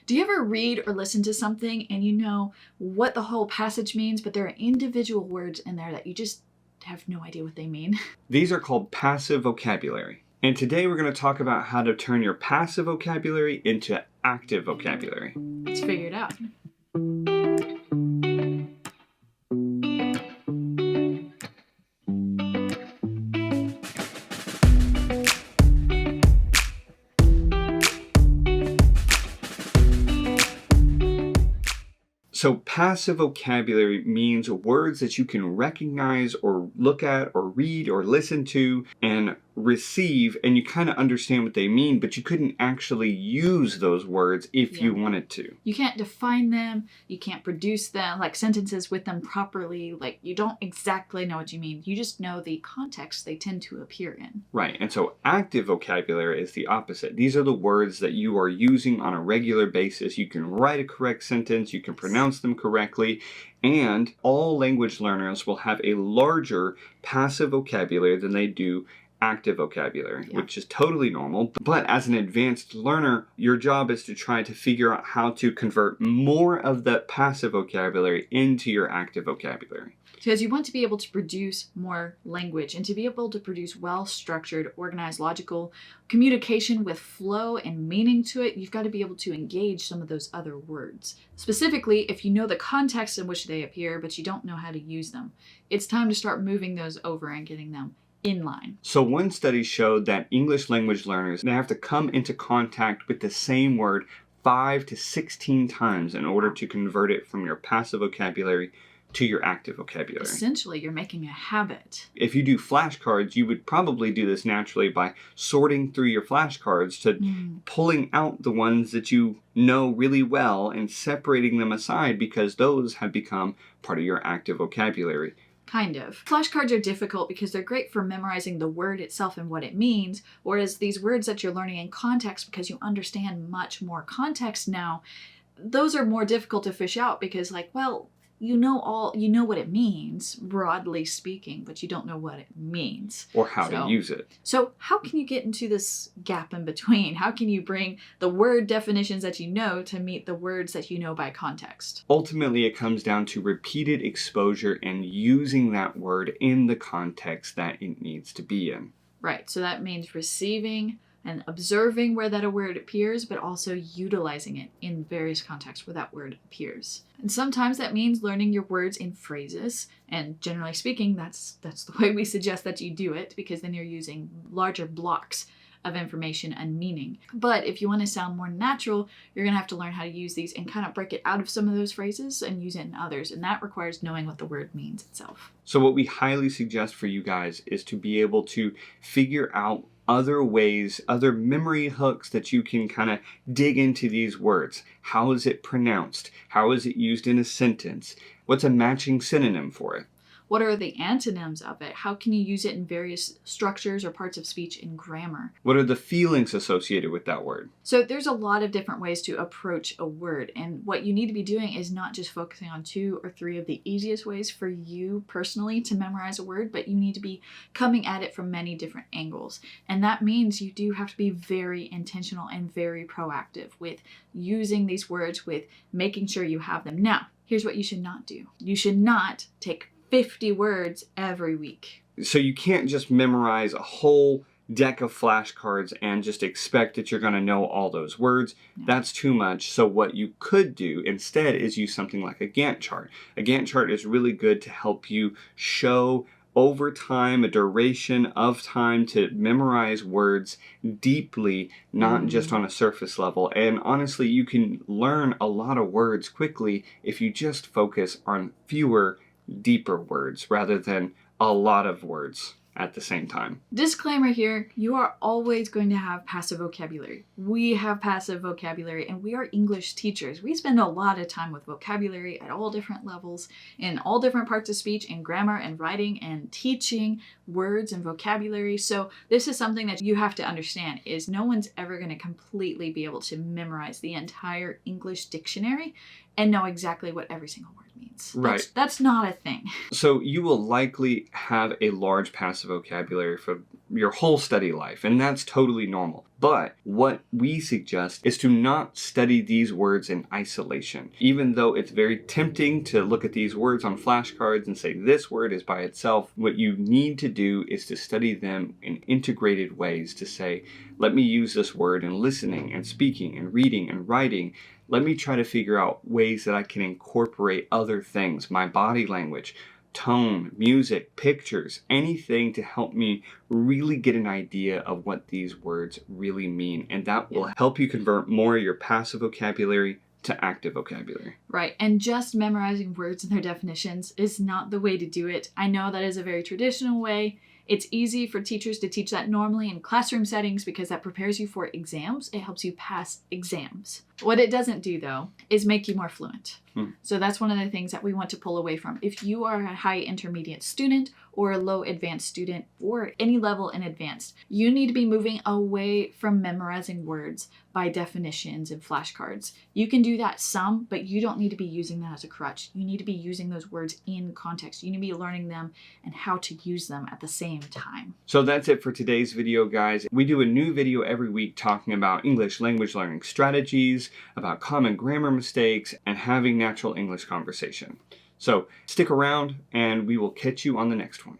Do you ever read or listen to something and you know what the whole passage means, but there are individual words in there that you just have no idea what they mean? These are called passive vocabulary. And today we're going to talk about how to turn your passive vocabulary into active vocabulary. Let's figure it out. So passive vocabulary means words that you can recognize or look at or read or listen to and receive, and you kind of understand what they mean, but you couldn't actually use those words if you wanted to. You can't define them, you can't produce them, like sentences with them properly, like you don't exactly know what you mean. You just know the context they tend to appear in. Right, and so active vocabulary is the opposite. These are the words that you are using on a regular basis. You can write a correct sentence, you can pronounce them correctly, and all language learners will have a larger passive vocabulary than they do active vocabulary, which is totally normal. But as an advanced learner, your job is to try to figure out how to convert more of that passive vocabulary into your active vocabulary. Because you want to be able to produce more language and to be able to produce well-structured, organized, logical communication with flow and meaning to it, you've got to be able to engage some of those other words. Specifically, if you know the context in which they appear, but you don't know how to use them, it's time to start moving those over and getting them in line. So one study showed that English language learners, they have to come into contact with the same word 5 to 16 times in order to convert it from your passive vocabulary to your active vocabulary. Essentially, you're making a habit. If you do flashcards, you would probably do this naturally by sorting through your flashcards to pulling out the ones that you know really well and separating them aside because those have become part of your active vocabulary. Kind of. Flashcards are difficult because they're great for memorizing the word itself and what it means, whereas these words that you're learning in context, because you understand much more context now, those are more difficult to fish out because, like, well, you know what it means, broadly speaking, but you don't know what it means. Or how to use it. So how can you get into this gap in between? How can you bring the word definitions that you know to meet the words that you know by context? Ultimately, it comes down to repeated exposure and using that word in the context that it needs to be in. Right, so that means receiving and observing where that word appears, but also utilizing it in various contexts where that word appears. And sometimes that means learning your words in phrases, and generally speaking, that's the way we suggest that you do it, because then you're using larger blocks of information and meaning. But if you want to sound more natural, you're going to have to learn how to use these and kind of break it out of some of those phrases and use it in others, and that requires knowing what the word means itself. So what we highly suggest for you guys is to be able to figure out other ways, other memory hooks that you can kind of dig into these words. How is it pronounced? How is it used in a sentence? What's a matching synonym for it? What are the antonyms of it? How can you use it in various structures or parts of speech in grammar? What are the feelings associated with that word? So there's a lot of different ways to approach a word, and what you need to be doing is not just focusing on 2 or 3 of the easiest ways for you personally to memorize a word, but you need to be coming at it from many different angles. And that means you do have to be very intentional and very proactive with using these words, with making sure you have them. Now, here's what you should not do. You should not take 50 words every week. So you can't just memorize a whole deck of flashcards and just expect that you're going to know all those words. No. That's too much. So what you could do instead is use something like a Gantt chart. A Gantt chart is really good to help you show over time, a duration of time to memorize words deeply, not just on a surface level. And honestly, you can learn a lot of words quickly if you just focus on fewer deeper words rather than a lot of words at the same time. Disclaimer here, you are always going to have passive vocabulary. We have passive vocabulary and we are English teachers. We spend a lot of time with vocabulary at all different levels, in all different parts of speech, in grammar and writing and teaching words and vocabulary. So this is something that you have to understand, is no one's ever going to completely be able to memorize the entire English dictionary and know exactly what every single word means. That's not a thing. So you will likely have a large passive vocabulary for your whole study life, and that's totally normal. But what we suggest is to not study these words in isolation. Even though it's very tempting to look at these words on flashcards and say this word is by itself, what you need to do is to study them in integrated ways, to say, let me use this word in listening and speaking and reading and writing. Let me try to figure out ways that I can incorporate other things, my body language, tone, music, pictures, anything to help me really get an idea of what these words really mean. And that will help you convert more of your passive vocabulary to active vocabulary. Right, and just memorizing words and their definitions is not the way to do it. I know that is a very traditional way. It's easy for teachers to teach that normally in classroom settings because that prepares you for exams. It helps you pass exams. What it doesn't do, though, is make you more fluent. So that's one of the things that we want to pull away from. If you are a high intermediate student or a low advanced student or any level in advanced, you need to be moving away from memorizing words by definitions and flashcards. You can do that some, but you don't need to be using that as a crutch. You need to be using those words in context. You need to be learning them and how to use them at the same time. So that's it for today's video, guys. We do a new video every week talking about English language learning strategies, about common grammar mistakes, and having natural English conversation. So stick around and we will catch you on the next one.